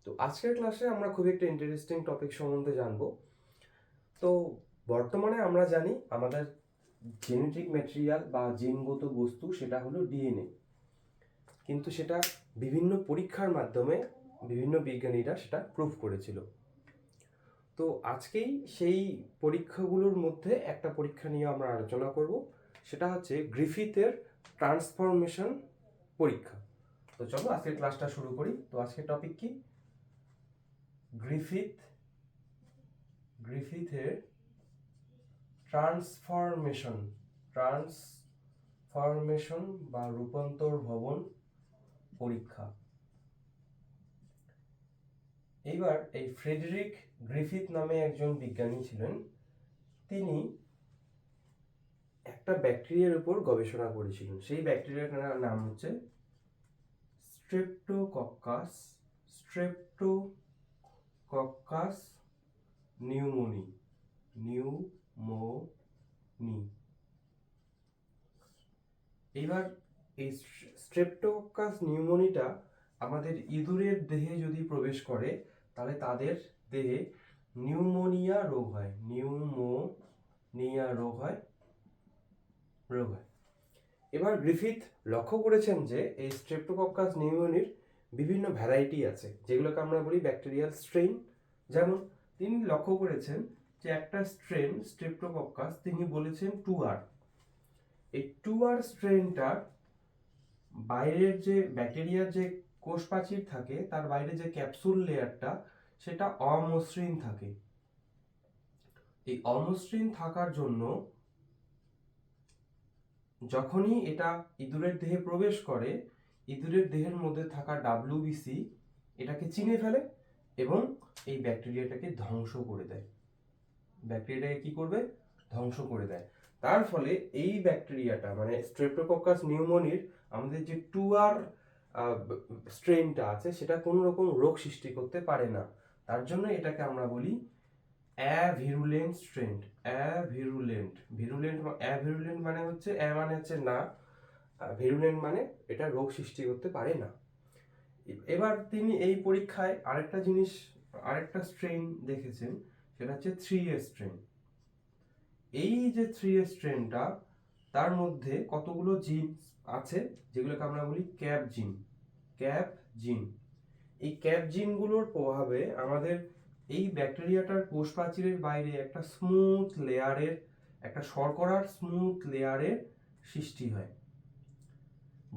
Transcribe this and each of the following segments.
তো আজকের ক্লাসে আমরা খুব একটা ইন্টারেস্টিং টপিক সম্বন্ধে জানবো। তো বর্তমানে আমরা জানি আমাদের জেনেটিক ম্যাটেরিয়াল বা জিনগত বস্তু সেটা হলো ডিএনএ, কিন্তু সেটা বিভিন্ন পরীক্ষার মাধ্যমে বিভিন্ন বিজ্ঞানীরা সেটা প্রুভ করেছিল। তো আজকেই সেই পরীক্ষাগুলোর মধ্যে একটা পরীক্ষা নিয়ে আমরা আলোচনা করব, সেটা হচ্ছে গ্রিফিথের ট্রান্সফরমেশন পরীক্ষা। তো চলো আজকের ক্লাসটা শুরু করি। তো আজকের টপিক কি? গ্রিফিথের ট্রান্সফরমেশন বা রূপান্তর ভবন পরীক্ষা। এইবার এই ফ্রেডেরিক গ্রিফিথ নামে একজন বিজ্ঞানী ছিলেন। তিনি একটা ব্যাকটেরিয়ার উপর গবেষণা করেছিলেন। সেই ব্যাকটেরিয়াটার নাম হচ্ছে স্ট্রেপ্টোকক্কাস নিউমোনি। এবার এই স্ট্রেপ্টোকক্কাস নিউমোনিটা আমাদের ইঁদুরের দেহে যদি প্রবেশ করে তাহলে তাদের দেহে নিউমোনিয়া রোগ হয়। এবার গ্রিফিথ লক্ষ্য করেছেন যে এই স্ট্রেপ্টোকক্কাস নিউমোনির বিভিন্ন ভ্যারাইটি আছে, যেগুলোকে আমরা বলি ব্যাকটেরিয়াল স্ট্রেইন। যেমন তিনি লক্ষ্য করেছেন যে একটা স্ট্রেন স্ট্রেপ্টোকক্কাস তিনি বলেছেন 2R। এই 2R স্ট্রেনটার বাইরের যে ব্যাকটেরিয়ার যে কোষ প্রাচীর থাকে তার বাইরে যে ক্যাপসুল লেয়ারটা সেটা অমসৃণ থাকে। এই অমসৃণ থাকার জন্য যখনই এটা ইঁদুরের দেহে প্রবেশ করে, ইঁদুরের দেহের মধ্যে থাকা ডাব্লিউবিসি এটাকে চিনে ফেলে এবং এই ব্যাকটেরিয়াটাকে ধ্বংস করে দেয়। ব্যাকটেরিয়াটাকে কি করবে? ধ্বংস করে দেয়। তার ফলে এই ব্যাকটেরিয়াটা মানে স্ট্রেপ্টোকক্কাস নিউমোনির আমাদের যে 2R স্ট্রেনটা আছে সেটা কোনো রকম রোগ সৃষ্টি করতে পারে না। তার জন্য এটাকে আমরা বলি অ্যাভিরুলেন্ট স্ট্রেন। অ্যাভিরুলেন্ট মানে হচ্ছে না, ভিরুলেন্ট মানে এটা রোগ সৃষ্টি করতে পারে না। এবার তিনি এই পরীক্ষায় আরেকটা স্ট্রেন দেখেছেন, সেটা হচ্ছে 3A স্ট্রেন। এই যে 3A স্ট্রেনটা তার মধ্যে কতগুলো জিন আছে যেগুলোকে আমরা বলি ক্যাপ জিন। এই ক্যাপ জিনগুলোর প্রভাবে আমাদের এই ব্যাকটেরিয়াটার কোষ প্রাচীরের বাইরে একটা শর্করার স্মুথ লেয়ারের সৃষ্টি হয়,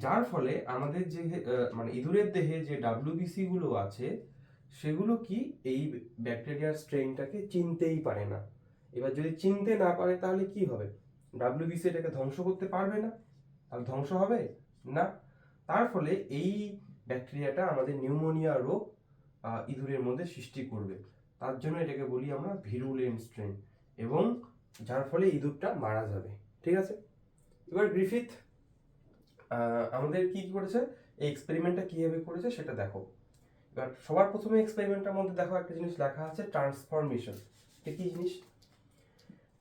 যার ফলে আমাদের যে মানে ইঁদুরের দেহে যে ডাব্লিউবিসি গুলো আছে সেগুলো কি এই ব্যাকটেরিয়ার স্ট্রেনটাকে চিনতেই পারে না। এবার যদি চিনতে না পারে তাহলে কি হবে? ডাব্লিউবিসি এটাকে ধ্বংস করতে পারবে না, আর ধ্বংস হবে না। তার ফলে এই ব্যাকটেরিয়াটা আমাদের নিউমোনিয়া রোগ ইঁদুরের মধ্যে সৃষ্টি করবে। তার জন্য এটাকে বলি আমরা ভিরুলেন্ট স্ট্রেন, এবং যার ফলে ইঁদুরটা মারা যাবে। ঠিক আছে? এবার গ্রিফিথ আমাদের কি করেছে, এই এক্সপেরিমেন্টটা কিভাবে করেছে সেটা দেখো। এবার সবার প্রথমে এক্সপেরিমেন্টের মধ্যে দেখো একটা জিনিস লেখা আছে ট্রান্সফরমেশন। এটা কি জিনিস?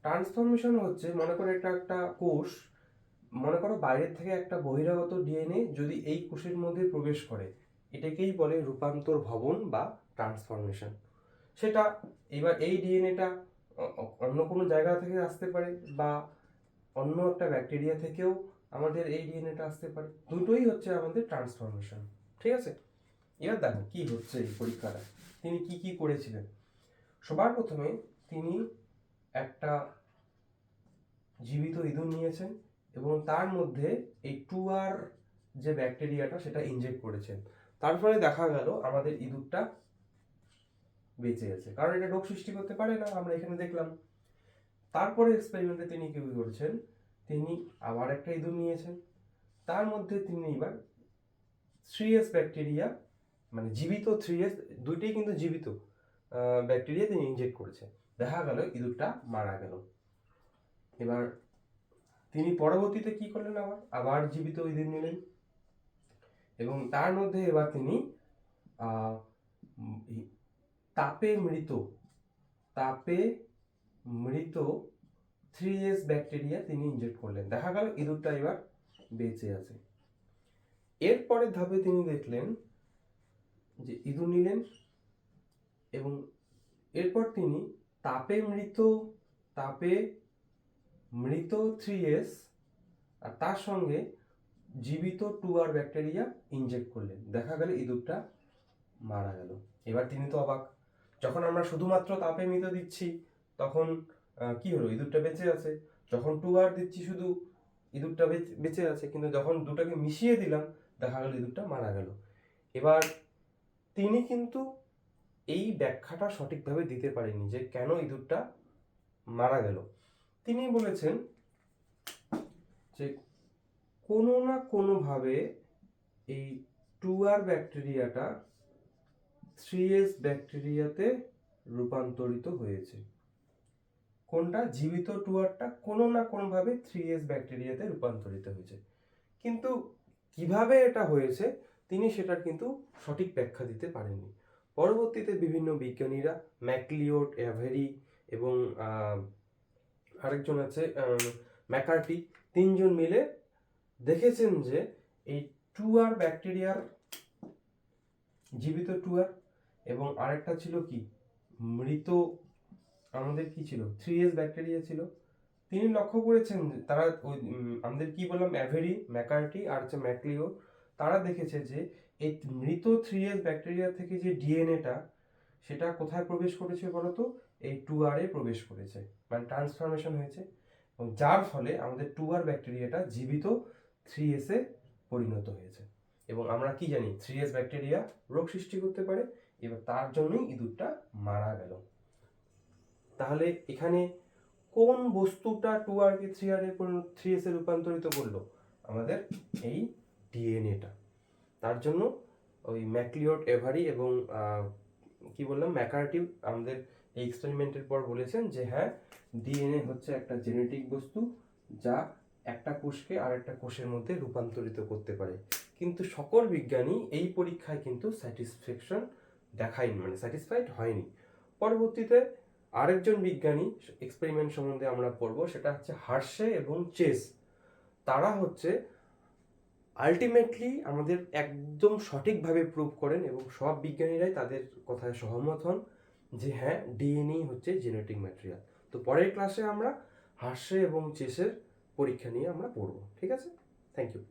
ট্রান্সফরমেশন হচ্ছে, মনে করো এটা একটা কোষ, মনে করো বাইরের থেকে একটা বহিরাগত ডিএনএ যদি এই কোষের মধ্যে প্রবেশ করে, এটাকেই বলে রূপান্তর ভবন বা ট্রান্সফরমেশন। সেটা এবার এই ডিএনএটা অন্য কোনো জায়গা থেকে আসতে পারে বা অন্য একটা ব্যাকটেরিয়া থেকেও আমাদের এই ডিএনএটা আসতে পারে। দুটোই হচ্ছে আমাদের ট্রান্সফরমেশন। ঠিক আছে? এবার দেখো কি হচ্ছে এই পরীক্ষাটা। তিনি কি কি করেছিলেন। সবার প্রথমে তিনি একটা জীবিত ইঁদুর নিয়েছেন এবং তার মধ্যে এই 2R যে ব্যাকটেরিয়াটা সেটা ইনজেক্ট করেছেন। তার ফলে দেখা গেল আমাদের ইঁদুরটা বেঁচে আছে, কারণ এটা রোগ সৃষ্টি করতে পারে না, আমরা এখানে দেখলাম। তারপরে এক্সপেরিমেন্টে তিনি কি করেছেন, তিনি আবার একটা ইঁদুর নিয়েছেন, তার মধ্যে তিনি এবার 3S ব্যাকটেরিয়া মানে জীবিত 3S, দুইটাই কিন্তু জীবিত ব্যাকটেরিয়া তিনি ইনজেক্ট করেছেন। দেখা গেল ইঁদুরটা মারা গেল। এবার তিনি পরবর্তীতে কি করলেন, আবার জীবিত ইঁদুর নিলেন এবং তার মধ্যে এবার তিনি তাপে মৃত 3S ব্যাকটেরিয়া তিনি ইনজেক্ট করলেন। দেখা গেল ইঁদুরটা এবার বেঁচে আছে। এর পরের ধাপে তিনি দেখলেন যে ইঁদুর নিলেন, এবং এরপর তিনি তাপে মৃত 3s আর তার সঙ্গে জীবিত 2r ব্যাকটেরিয়া ইনজেক্ট করলেন। দেখা গেল ইঁদুরটা মারা গেল। এবার তিনি তো অবাক, যখন আমরা শুধুমাত্র তাপে মৃত দিচ্ছি তখন কি হলো, ইঁদুরটা বেঁচে আছে। যখন 2r দিচ্ছি শুধু, ইঁদুরটা বেঁচে আছে। কিন্তু যখন দুটাকে মিশিয়ে দিলাম দেখা গেল ইঁদুরটা মারা গেল। এবার তিনি কিন্তু এই ব্যাখ্যাটা সঠিকভাবে দিতে পারেনি যে কেন ইঁদুরটা মারা গেল। তিনি বলেছেন যে কোনো না কোনোভাবে এই 2r ব্যাকটেরিয়াটা 3s ব্যাকটেরিয়াতে রূপান্তরিত হয়েছে। কোনটা? জীবিত 2rটা কোনো না কোনোভাবে 3s ব্যাকটেরিয়াতে রূপান্তরিত হয়েছে। কিন্তু কিভাবে এটা হয়েছে তিনি সেটার কিন্তু সঠিক ব্যাখ্যা দিতে পারেননি। পরবর্তীতে বিভিন্ন বিজ্ঞানীরা ম্যাকলিওড, অ্যাভেরি এবং আরেকজন আছে ম্যাকার্টি, তিনজন মিলে দেখেছেন যে এই 2r ব্যাকটেরিয়ার, জীবিত 2r এবং আরেকটা ছিল কি মৃত, আমাদের কি ছিল 3s ব্যাকটেরিয়া ছিল। তিনি লক্ষ্য করেছেন যে তারা ওই আমাদের কি বললাম, অ্যাভেরি, ম্যাকার্টি আর হচ্ছে ম্যাকলিও, তারা দেখেছে যে এই মৃত 3s ব্যাকটেরিয়া থেকে যে ডিএনএটা সেটা কোথায় প্রবেশ করেছে বলতো, এই 2r এ প্রবেশ করেছে, মানে ট্রান্সফরমেশন হয়েছে, এবং যার ফলে আমাদের 2r ব্যাকটেরিয়াটা জীবিত 3s এ পরিণত হয়েছে। এবং আমরা কি জানি 3s ব্যাকটেরিয়া রোগ সৃষ্টি করতে পারে, এবার তার জন্যই ইঁদুরটা মারা গেল। তাহলে এখানে কোন বস্তুটা 2r কে 3s এ রূপান্তরিত করলো? আমাদের এই ডিএনএটা। তার জন্য ওই ম্যাকলিওড, এভারি এবং কি বললাম ম্যাকার্টি আমাদের এই এক্সপেরিমেন্টের পর বলেছেন যে হ্যাঁ, ডিএনএ হচ্ছে একটা জেনেটিক বস্তু যা একটা কোষকে আরেকটা কোষের মধ্যে রূপান্তরিত করতে পারে। কিন্তু সকল বিজ্ঞানী এই পরীক্ষায় কিন্তু স্যাটিসফ্যাকশন দেখায়নি, মানে স্যাটিসফাইড হয়নি। পরবর্তীতে আরেকজন বিজ্ঞানী এক্সপেরিমেন্ট সম্বন্ধে আমরা পড়বো, সেটা হচ্ছে হার্শে এবং চেস। তারা হচ্ছে আলটিমেটলি আমাদের একদম সঠিকভাবে প্রুভ করেন এবং সব বিজ্ঞানীরাই তাদের কথায় সহমত হন যে হ্যাঁ, ডিএনএ হচ্ছে জেনেটিক ম্যাটেরিয়াল। তো পরের ক্লাসে আমরা হার্শে এবং চেসের পরীক্ষা নিয়ে আমরা পড়বো। ঠিক আছে, থ্যাংক ইউ।